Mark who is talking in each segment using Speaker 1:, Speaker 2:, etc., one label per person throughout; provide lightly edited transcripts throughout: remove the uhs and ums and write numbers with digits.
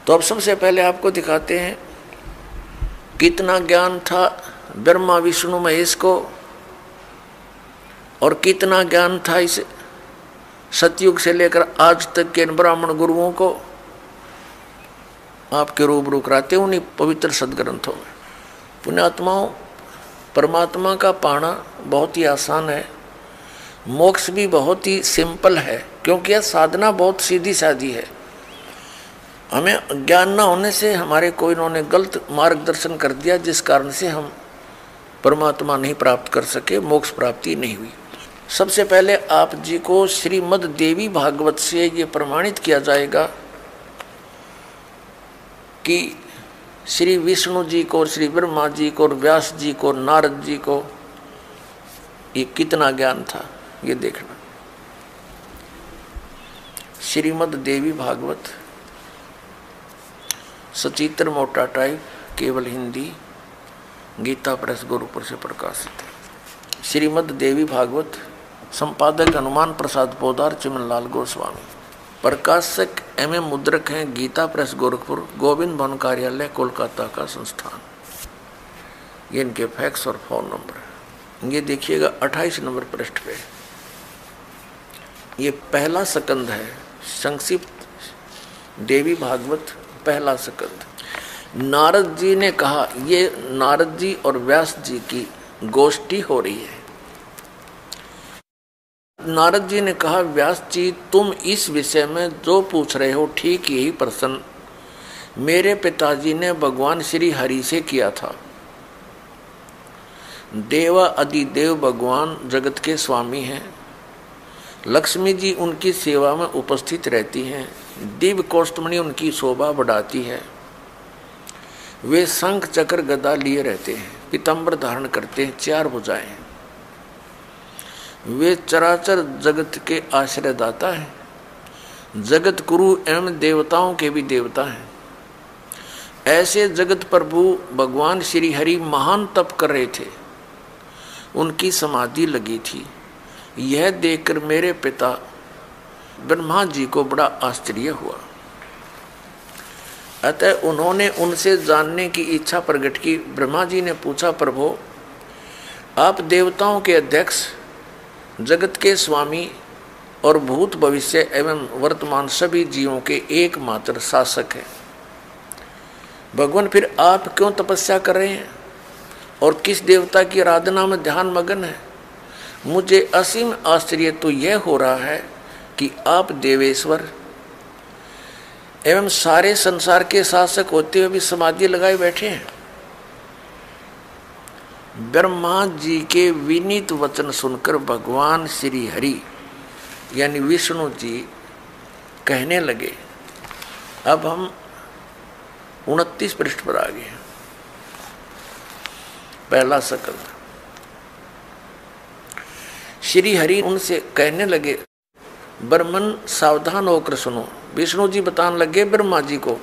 Speaker 1: तो अब सबसे पहले आपको दिखाते हैं कितना ज्ञान था ब्रह्मा विष्णु महेश को और कितना ज्ञान था इस सतयुग से लेकर आज तक के ब्राह्मण गुरुओं को। आपके रूबरू कराते उन्हीं पवित्र सदग्रंथों में। पुण्यात्माओं, परमात्मा का पाना बहुत ही आसान है, मोक्ष भी बहुत ही सिंपल है, क्योंकि यह साधना बहुत सीधी सादी है। हमें ज्ञान न होने से हमारे कोई इन्होंने गलत मार्गदर्शन कर दिया, जिस कारण से हम परमात्मा नहीं प्राप्त कर सके, मोक्ष प्राप्ति नहीं हुई। सबसे पहले आप जी को श्रीमद् देवी भागवत से ये प्रमाणित किया जाएगा कि श्री विष्णु जी को, श्री ब्रह्मा जी को, व्यास जी को, नारद जी को ये कितना ज्ञान था, ये देखना। श्रीमद् देवी भागवत सचित्र मोटा टाइप, केवल हिंदी, गीता प्रेस गोरखपुर से प्रकाशित है। श्रीमद् देवी भागवत, संपादक हनुमान प्रसाद पोदार, चिमनलाल गोस्वामी। प्रकाशक एम मुद्रक हैं, गीता प्रेस गोरखपुर, गोविंद भवन कार्यालय, कोलकाता का संस्थान। ये इनके फैक्स और फोन नंबर है। ये देखिएगा 28 नंबर पृष्ठ पे, ये पहला स्कंद है, संक्षिप्त देवी भागवत पहला स्कंद। नारद जी ने कहा, ये नारद जी और व्यास जी की गोष्ठी हो रही है। नारद जी ने कहा, व्यास जी तुम इस विषय में जो पूछ रहे हो ठीक यही प्रश्न मेरे पिताजी ने भगवान श्री हरि से किया था। देवा अधिदेव भगवान जगत के स्वामी हैं, लक्ष्मी जी उनकी सेवा में उपस्थित रहती हैं, दिव्य कोष्ठमणि उनकी शोभा बढ़ाती है, वे शंख चक्र गदा लिए रहते हैं, पीताम्बर धारण करते हैं, 4 भुजाएं, वे चराचर जगत के आश्रयदाता हैं, जगत गुरु एवं देवताओं के भी देवता हैं। ऐसे जगत प्रभु भगवान श्री हरि महान तप कर रहे थे, उनकी समाधि लगी थी। यह देखकर मेरे पिता ब्रह्मा जी को बड़ा आश्चर्य हुआ, अतः उन्होंने उनसे जानने की इच्छा प्रकट की। ब्रह्मा जी ने पूछा, प्रभु आप देवताओं के अध्यक्ष, जगत के स्वामी और भूत भविष्य एवं वर्तमान सभी जीवों के एकमात्र शासक हैं, भगवान फिर आप क्यों तपस्या कर रहे हैं और किस देवता की आराधना में ध्यान मगन है? मुझे असीम आश्चर्य तो यह हो रहा है कि आप देवेश्वर एवं सारे संसार के शासक होते हुए भी समाधि लगाए बैठे हैं। ब्रह्मा जी के विनीत वचन सुनकर भगवान श्री हरि यानी विष्णु जी कहने लगे। अब हम 29 पृष्ठ पर आ गए, पहला स्कंद। श्री हरि उनसे कहने लगे, ब्रह्मन सावधान होकर सुनो। विष्णु जी बताने लगे ब्रह्मा जी को,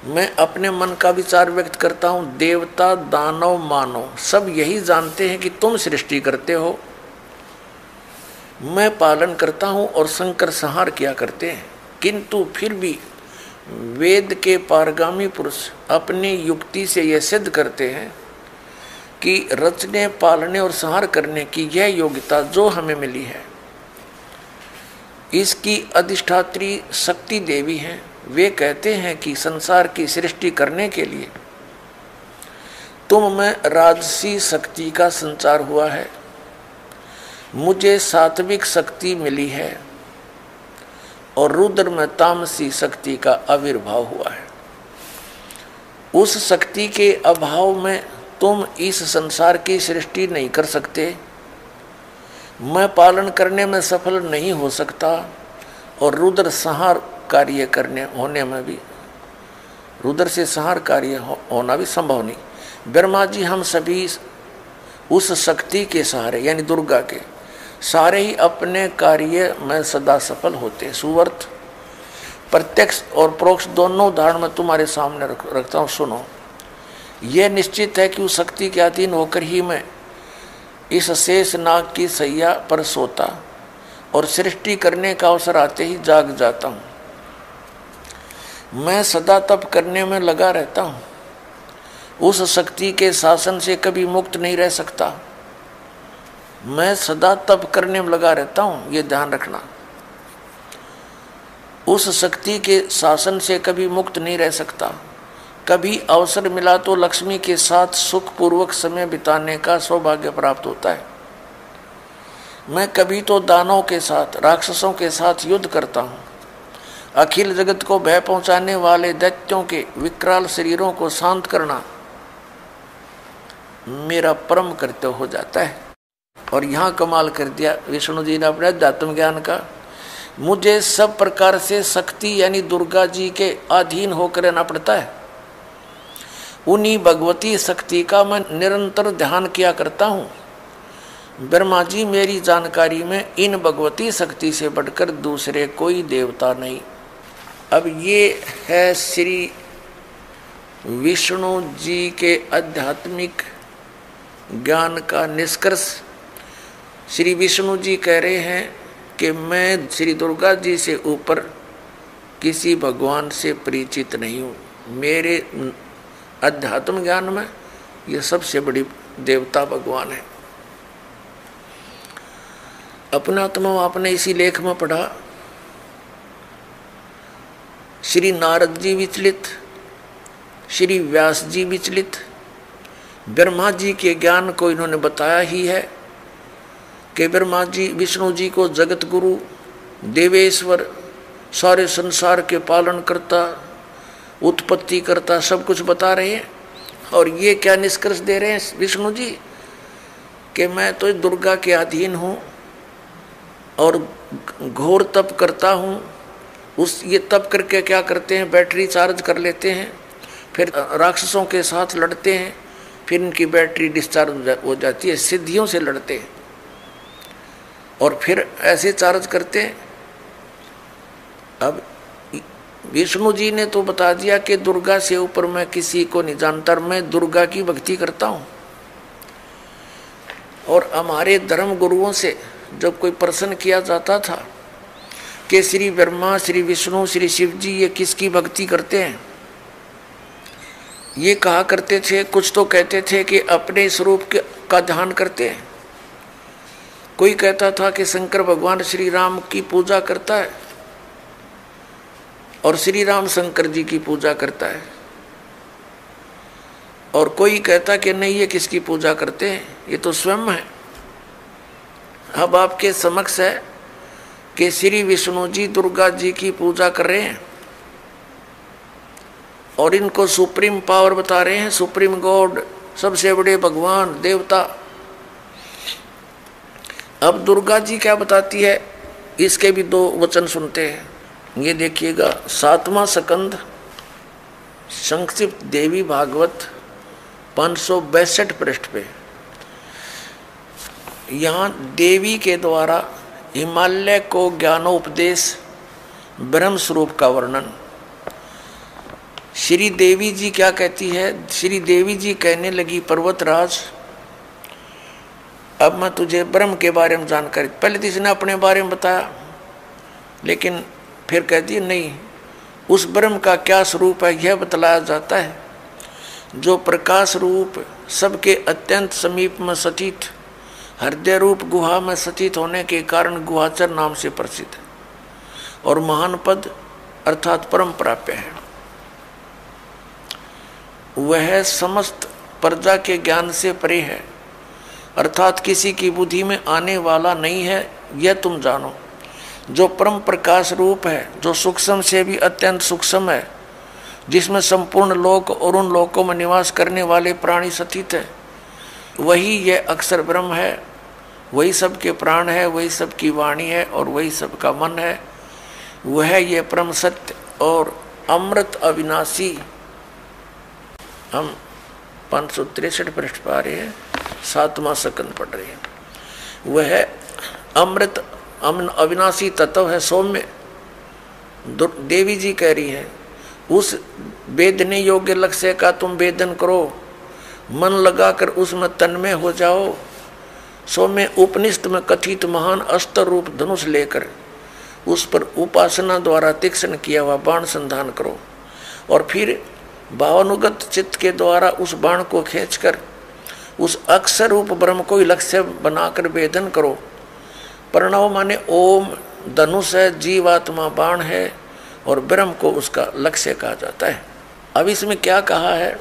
Speaker 1: मैं अपने मन का विचार व्यक्त करता हूँ, देवता दानव मानव सब यही जानते हैं कि तुम सृष्टि करते हो, मैं पालन करता हूँ और शंकर संहार किया करते हैं। किंतु फिर भी वेद के पारगामी पुरुष अपनी युक्ति से यह सिद्ध करते हैं कि रचने पालने और संहार करने की यह योग्यता जो हमें मिली है, इसकी अधिष्ठात्री शक्ति देवी हैं। वे कहते हैं कि संसार की सृष्टि करने के लिए तुम में राजसी शक्ति का संचार हुआ है, मुझे सात्विक शक्ति मिली है और रुद्र में तामसी शक्ति का आविर्भाव हुआ है। उस शक्ति के अभाव में तुम इस संसार की सृष्टि नहीं कर सकते, मैं पालन करने में सफल नहीं हो सकता और रुद्र संहार कार्य करने होने में भी, रुद्र से संहार कार्य होना भी संभव नहीं। ब्रह्मा जी हम सभी उस शक्ति के सहारे यानी दुर्गा के सारे ही अपने कार्य में सदा सफल होते। सुवर्त प्रत्यक्ष और परोक्ष दोनों उदाहरण में तुम्हारे सामने रखता हूँ, सुनो। यह निश्चित है कि उस शक्ति के अधीन होकर ही मैं इस शेष नाग की सैया पर सोता और सृष्टि करने का अवसर आते ही जाग जाता हूँ। मैं सदा तप करने में लगा रहता हूँ, उस शक्ति के शासन से कभी मुक्त नहीं रह सकता। मैं सदा तप करने में लगा रहता हूँ, ये ध्यान रखना। उस शक्ति के शासन से कभी मुक्त नहीं रह सकता। कभी अवसर मिला तो लक्ष्मी के साथ सुखपूर्वक समय बिताने का सौभाग्य प्राप्त होता है। मैं कभी तो दानवों के साथ, राक्षसों के साथ युद्ध करता हूँ। अखिल जगत को भय पहुंचाने वाले दैत्यों के विकराल शरीरों को शांत करना मेरा परम कर्तव्य हो जाता है। और यहाँ कमाल कर दिया विष्णु जी ने अपने अध्यात्म ज्ञान का। मुझे सब प्रकार से शक्ति यानी दुर्गा जी के अधीन होकर रहना पड़ता है। उन्हीं भगवती शक्ति का मैं निरंतर ध्यान किया करता हूँ। ब्रह्मा जी, मेरी जानकारी में इन भगवती शक्ति से बढ़कर दूसरे कोई देवता नहीं। अब ये है श्री विष्णु जी के आध्यात्मिक ज्ञान का निष्कर्ष। श्री विष्णु जी कह रहे हैं कि मैं श्री दुर्गा जी से ऊपर किसी भगवान से परिचित नहीं हूँ। मेरे अध्यात्म ज्ञान में ये सबसे बड़ी देवता भगवान है। अपना तो आपने इसी लेख में पढ़ा, श्री नारद जी विचलित, श्री व्यास जी विचलित। ब्रह्मा जी के ज्ञान को इन्होंने बताया ही है कि ब्रह्मा जी विष्णु जी को जगत गुरु, देवेश्वर, सारे संसार के पालन करता, उत्पत्ति करता, सब कुछ बता रहे हैं। और ये क्या निष्कर्ष दे रहे हैं विष्णु जी कि मैं तो दुर्गा के अधीन हूँ और घोर तप करता हूँ। ये तप करके क्या करते हैं, बैटरी चार्ज कर लेते हैं, फिर राक्षसों के साथ लड़ते हैं, फिर इनकी बैटरी डिस्चार्ज हो जाती है, सिद्धियों से लड़ते हैं और फिर ऐसे चार्ज करते हैं। अब विष्णु जी ने तो बता दिया कि दुर्गा से ऊपर मैं किसी को नहीं जानता, मैं दुर्गा की भक्ति करता हूँ। और हमारे धर्म गुरुओं से जब कोई प्रश्न किया जाता था कि श्री ब्रह्मा, श्री विष्णु, श्री शिव जी ये किसकी भक्ति करते हैं, ये कहा करते थे, कुछ तो कहते थे कि अपने स्वरूप का ध्यान करते हैं। कोई कहता था कि शंकर भगवान श्री राम की पूजा करता है और श्री राम शंकर जी की पूजा करता है। और कोई कहता कि नहीं, ये किसकी पूजा करते हैं, ये तो स्वयं है। अब आपके समक्ष है कि श्री विष्णु जी दुर्गा जी की पूजा कर रहे हैं और इनको सुप्रीम पावर बता रहे हैं, सुप्रीम गॉड, सबसे बड़े भगवान, देवता। अब दुर्गा जी क्या बताती है, इसके भी दो वचन सुनते हैं। ये देखिएगा 7वां स्कंद संक्षिप्त देवी भागवत 562 पृष्ठ पे। यहाँ देवी के द्वारा हिमालय को ज्ञानोपदेश ब्रह्म स्वरूप का वर्णन। श्री देवी जी क्या कहती है, श्री देवी जी कहने लगी, पर्वतराज अब मैं तुझे ब्रह्म के बारे में जानकारी, पहले तो इसने अपने बारे में बताया, लेकिन फिर कहती है नहीं, उस ब्रह्म का क्या स्वरूप है यह बतलाया जाता है, जो प्रकाश रूप सबके अत्यंत समीप में स्थित, हृदय रूप गुहा में स्थित होने के कारण गुहाचर नाम से प्रसिद्ध है और महान पद अर्थात परम प्राप्य है। वह समस्त प्रजा के ज्ञान से परे है, अर्थात किसी की बुद्धि में आने वाला नहीं है, यह तुम जानो। जो परम प्रकाश रूप है, जो सूक्ष्म से भी अत्यंत सूक्ष्म है, जिसमें संपूर्ण लोक और उन लोकों में निवास करने वाले प्राणी स्थित है, वही यह अक्षर ब्रह्म है, वही सबके प्राण है, वही सबकी वाणी है और वही सबका मन है। वह यह परम सत्य और अमृत अविनाशी। हम 563 पृष्ठ पा रहे हैं, 7वां स्कंद पढ़ रहे हैं। वह अमृत अविनाशी तत्व है, सौम्य। देवी जी कह रही हैं, उस वेदने योग्य लक्ष्य का तुम वेदन करो, मन लगाकर उसमें तन्मय हो जाओ। सौम्य उपनिषद में कथित महान अस्त्र रूप धनुष लेकर उस पर उपासना द्वारा तीक्ष्ण किया हुआ बाण संधान करो। और फिर भावानुगत चित्त के द्वारा उस बाण को खींचकर उस अक्षर रूप ब्रह्म को ही लक्ष्य बनाकर वेदन करो। प्रणव माने ओम धनुष है, जीवात्मा बाण है और ब्रह्म को उसका लक्ष्य कहा जाता है। अब इसमें क्या कहा है,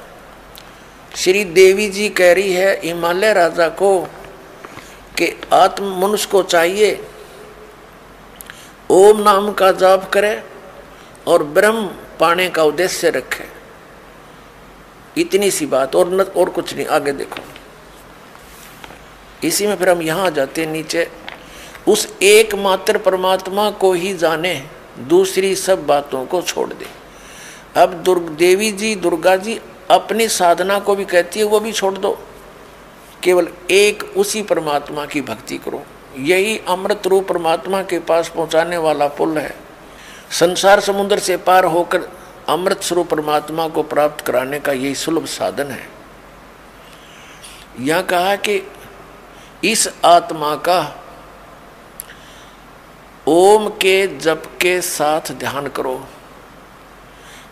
Speaker 1: श्री देवी जी कह रही है हिमालय राजा को कि आत्म मनुष्य को चाहिए ओम नाम का जाप करे और ब्रह्म पाने का उद्देश्य रखे। इतनी सी बात और कुछ नहीं। आगे देखो, इसी में फिर हम यहां जाते हैं नीचे, उस एकमात्र परमात्मा को ही जाने, दूसरी सब बातों को छोड़ दे। अब देवी जी दुर्गा जी अपनी साधना को भी कहती है वो भी छोड़ दो, केवल एक उसी परमात्मा की भक्ति करो। यही अमृत रूप परमात्मा के पास पहुंचाने वाला पुल है। संसार समुद्र से पार होकर अमृत स्वरूप परमात्मा को प्राप्त कराने का यही सुलभ साधन है। यह कहा कि इस आत्मा का ओम के जप के साथ ध्यान करो।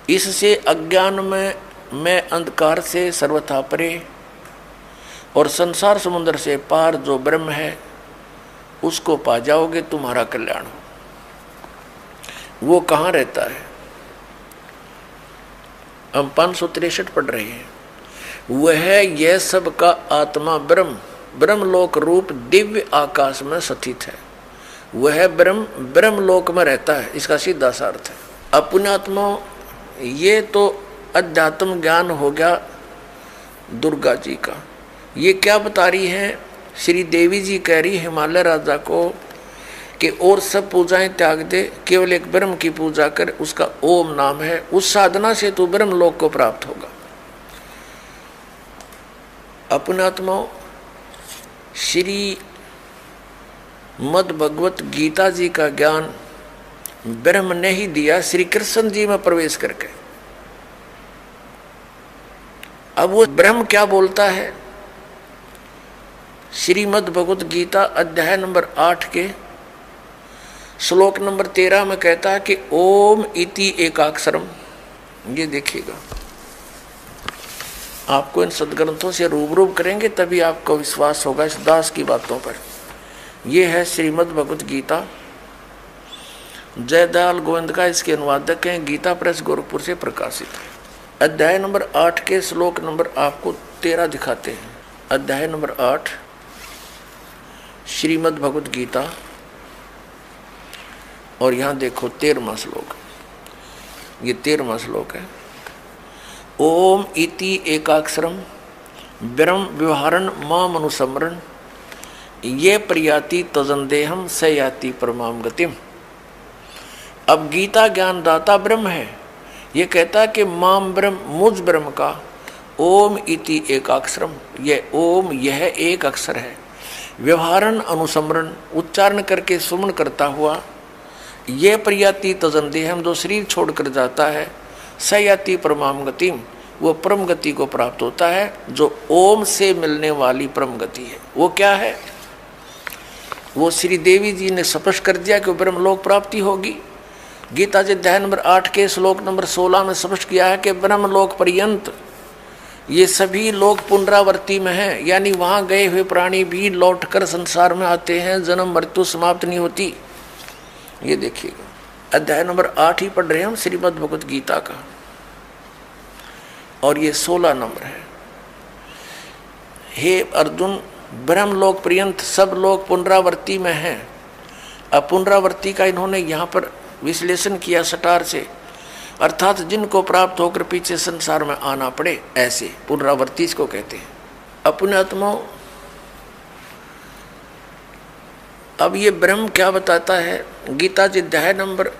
Speaker 1: इससे अज्ञान में मैं अंधकार से सर्वथा परे और संसार समुद्र से पार जो ब्रह्म है उसको पा जाओगे, तुम्हारा कल्याण हो। वो कहाँ रहता है? हम 563 पढ़ रहे हैं। वह यह सब का आत्मा ब्रह्म ब्रह्मलोक रूप दिव्य आकाश में स्थित है। वह ब्रह्म ब्रह्मलोक में रहता है, इसका सीधा सा अर्थ है। अपने आत्मा, ये तो अध्यात्म ज्ञान हो गया दुर्गा जी का। ये क्या बता रही हैं? श्री देवी जी कह रही हिमालय राजा को कि और सब पूजाएं त्याग दे, केवल एक ब्रह्म की पूजा कर, उसका ओम नाम है। उस साधना से तू ब्रह्म लोक को प्राप्त होगा। अपने आत्माओं, श्री मद भगवत गीता जी का ज्ञान ब्रह्म ने ही दिया श्री कृष्ण जी में प्रवेश करके। अब वो ब्रह्म क्या बोलता है? श्रीमद् भगवत गीता अध्याय नंबर 8 के श्लोक नंबर 13 में कहता है कि ओम इति एकाक्षरम। ये देखिएगा, आपको इन सदग्रंथों से रूबरू करेंगे तभी आपको विश्वास होगा इस दास की बातों पर। ये है श्रीमद् भगवत गीता, जयदयाल गोविंद का इसके अनुवादक हैं, गीता प्रेस गोरखपुर से प्रकाशित है। अध्याय नंबर 8 के श्लोक नंबर आपको 13 दिखाते हैं। अध्याय नंबर 8 श्रीमद् भगवत गीता, और यहाँ देखो 13वां श्लोक, ये 13वां श्लोक है। ओम इति एकाक्षरम ब्रह्म व्यवहारन माम अनुसमरण ये प्रयाति तजंदेहम स याति परमाम गतिम। अब गीता ज्ञानदाता ब्रह्म है, ये कहता है कि माम ब्रह्म, मुझ ब्रह्म का ओम इति एकाक्षरम, ये ओम यह एक अक्षर है। व्यवहारन अनुसमरण उच्चारण करके सुमन करता हुआ, ये प्रयाति तजंदेहम जो शरीर छोड़कर जाता है, स याति परमाम गतिम वो परम गति को प्राप्त होता है। जो ओम से मिलने वाली परम गति है वो क्या है? वो श्री देवी जी ने स्पष्ट कर दिया कि ब्रह्मलोक प्राप्ति होगी। गीता जी अध्याय नंबर 8 के श्लोक नंबर 16 में स्पष्ट किया है कि ब्रह्मलोक पर्यंत ये सभी लोग पुनरावर्ती में हैं, यानी वहाँ गए हुए प्राणी भी लौटकर संसार में आते हैं, जन्म मृत्यु समाप्त नहीं होती। ये देखिएगा, अध्याय नंबर 8 ही पढ़ रहे हैं हम श्रीमद् भगवत गीता का, और ये 16 नंबर है। हे अर्जुन, ब्रह्मलोक पर्यंत सब लोग पुनरावर्ती में हैं। अब पुनरावर्ती का इन्होंने यहाँ पर विश्लेषण किया सटार से, अर्थात जिनको प्राप्त होकर पीछे संसार में आना पड़े, ऐसे पुनरावर्ती इसको कहते हैं। अपने आत्माओं, अब ये ब्रह्म क्या बताता है? गीता जी अध्याय नंबर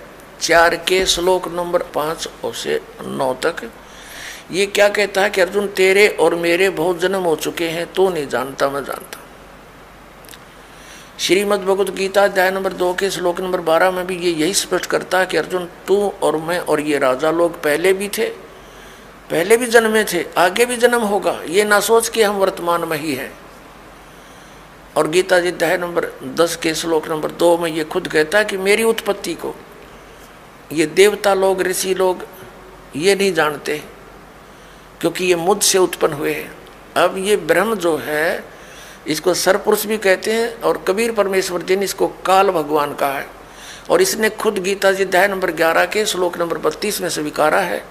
Speaker 1: 4 के श्लोक नंबर 5 से 9 तक ये क्या कहता है कि अर्जुन तेरे और मेरे बहुत जन्म हो चुके हैं, तो नहीं जानता, मैं जानता। श्रीमद् भगवत गीता अध्याय नंबर 2 के श्लोक नंबर 12 में भी ये यही स्पष्ट करता है कि अर्जुन तू और मैं और ये राजा लोग पहले भी थे, पहले भी जन्मे थे, आगे भी जन्म होगा, ये ना सोच के हम वर्तमान में ही हैं। और गीता जी अध्याय नंबर 10 के श्लोक नंबर 2 में ये खुद कहता है कि मेरी उत्पत्ति को ये देवता लोग, ऋषि लोग ये नहीं जानते, क्योंकि ये मुझ से उत्पन्न हुए हैं। अब ये ब्रह्म जो है, इसको सरपुरुष भी कहते हैं, और कबीर परमेश्वर जी ने इसको काल भगवान कहा है। और इसने खुद गीता जी अध्याय नंबर 11 के श्लोक नंबर 32 में स्वीकारा है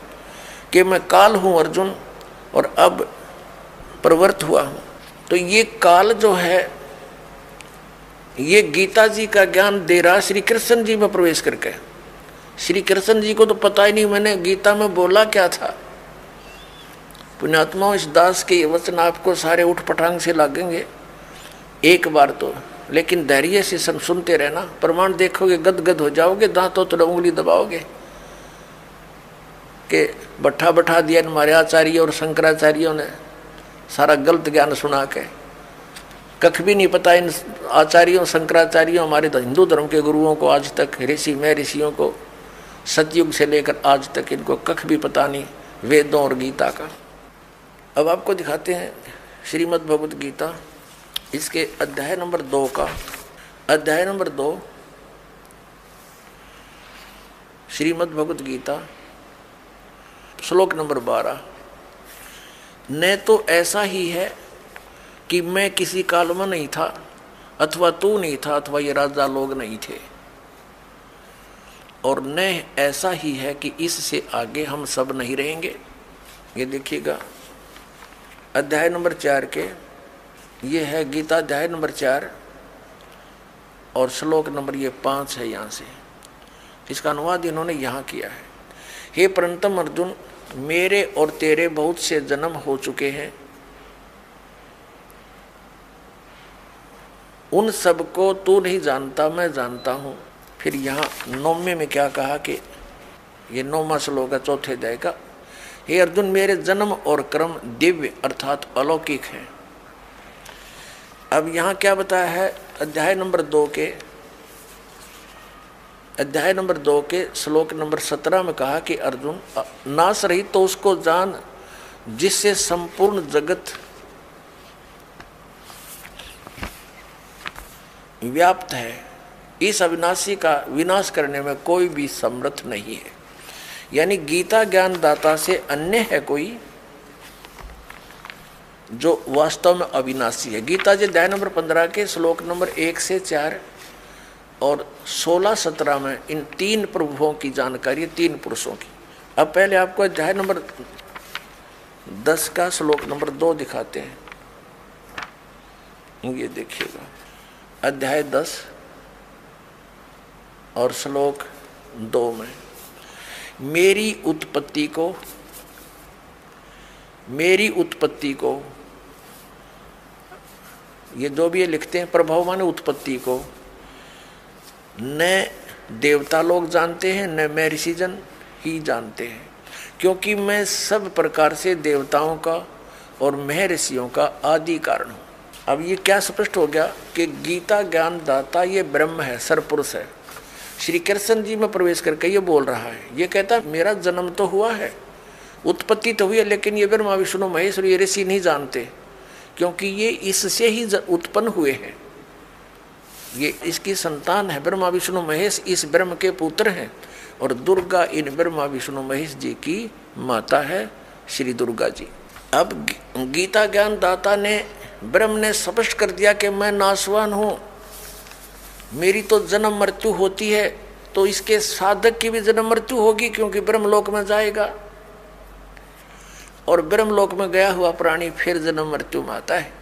Speaker 1: कि मैं काल हूँ अर्जुन, और अब प्रवृत्त हुआ हूँ। तो ये काल जो है, ये गीता जी का ज्ञान दे रहा श्री कृष्ण जी में प्रवेश करके। श्री कृष्ण जी को तो पता ही नहीं मैंने गीता में बोला क्या था। पुण्यात्माओं, इस दास के ये वचन आपको सारे उठ पटांग से लगेंगे एक बार तो, लेकिन धैर्य से सुनते रहना। प्रमाण देखोगे गदगद हो जाओगे, दांतों तो उंगली दबाओगे कि बैठा बैठा दिया हमारे आचार्य और शंकराचार्यों ने सारा गलत ज्ञान सुना के। कख भी नहीं पता इन आचार्यों शंकराचार्यों, हमारे हिंदू धर्म के गुरुओं को आज तक, ऋषि में ऋषियों को सतयुग से लेकर आज तक इनको कख भी पता नहीं वेदों और गीता का। अब आपको दिखाते हैं श्रीमद् भगवत गीता, इसके अध्याय नंबर 2 का, अध्याय नंबर 2 श्रीमद् भगवत गीता श्लोक नंबर 12। न तो ऐसा ही है कि मैं किसी काल में नहीं था, अथवा तू नहीं था, अथवा ये राजा लोग नहीं थे, और न ऐसा ही है कि इससे आगे हम सब नहीं रहेंगे। ये देखिएगा अध्याय नंबर 4 के, ये है गीता अध्याय नंबर 4 और श्लोक नंबर ये 5 है। यहाँ से इसका अनुवाद इन्होंने यहाँ किया है। हे परंतम अर्जुन, मेरे और तेरे बहुत से जन्म हो चुके हैं, उन सबको तू नहीं जानता, मैं जानता हूँ। फिर यहाँ 9वें में क्या कहा कि ये 9वां श्लोक है 4थे अध्याय का। हे अर्जुन, मेरे जन्म और कर्म दिव्य अर्थात अलौकिक हैं। अब यहाँ क्या बताया है, अध्याय नंबर 2 के, अध्याय नंबर 2 के श्लोक नंबर 17 में कहा कि अर्जुन, नाश रहित तो उसको जान जिससे संपूर्ण जगत व्याप्त है। इस अविनाशी का विनाश करने में कोई भी समर्थ नहीं है। यानी गीता ज्ञान दाता से अन्य है कोई जो वास्तव में अविनाशी है। गीता जी अध्याय नंबर 15 के श्लोक नंबर 1 से 4 और 16-17 में इन 3 प्रभुओं की जानकारी, 3 पुरुषों की। अब पहले आपको अध्याय नंबर 10 का श्लोक नंबर 2 दिखाते हैं। ये देखिएगा अध्याय 10 और श्लोक 2 में, मेरी उत्पत्ति को ये जो भी ये लिखते हैं, प्रभाव माने उत्पत्ति को न देवता लोग जानते हैं, न मैं ऋषिजन ही जानते हैं, क्योंकि मैं सब प्रकार से देवताओं का और महर्षियों का आदि कारण हूँ। अब ये क्या स्पष्ट हो गया कि गीता ज्ञान दाता ये ब्रह्म है, सरपुरुष है। श्री कृष्ण जी में प्रवेश करके ये बोल रहा है, ये कहता है मेरा जन्म तो हुआ है, उत्पत्ति तो हुई है, लेकिन ये ब्रह्मा विष्णु महेश और ये ऋषि नहीं जानते, क्योंकि ये इससे ही उत्पन्न हुए हैं। ये इसकी संतान है, ब्रह्मा विष्णु महेश इस ब्रह्म के पुत्र हैं, और दुर्गा इन ब्रह्मा विष्णु महेश जी की माता है, श्री दुर्गा जी। अब गीता ज्ञान दाता ने, ब्रह्म ने स्पष्ट कर दिया कि मैं नाशवान हूँ, मेरी तो जन्म मृत्यु होती है, तो इसके साधक की भी जन्म मृत्यु होगी, क्योंकि ब्रह्मलोक में जाएगा, और ब्रह्मलोक में गया हुआ प्राणी फिर जन्म मृत्यु में आता है।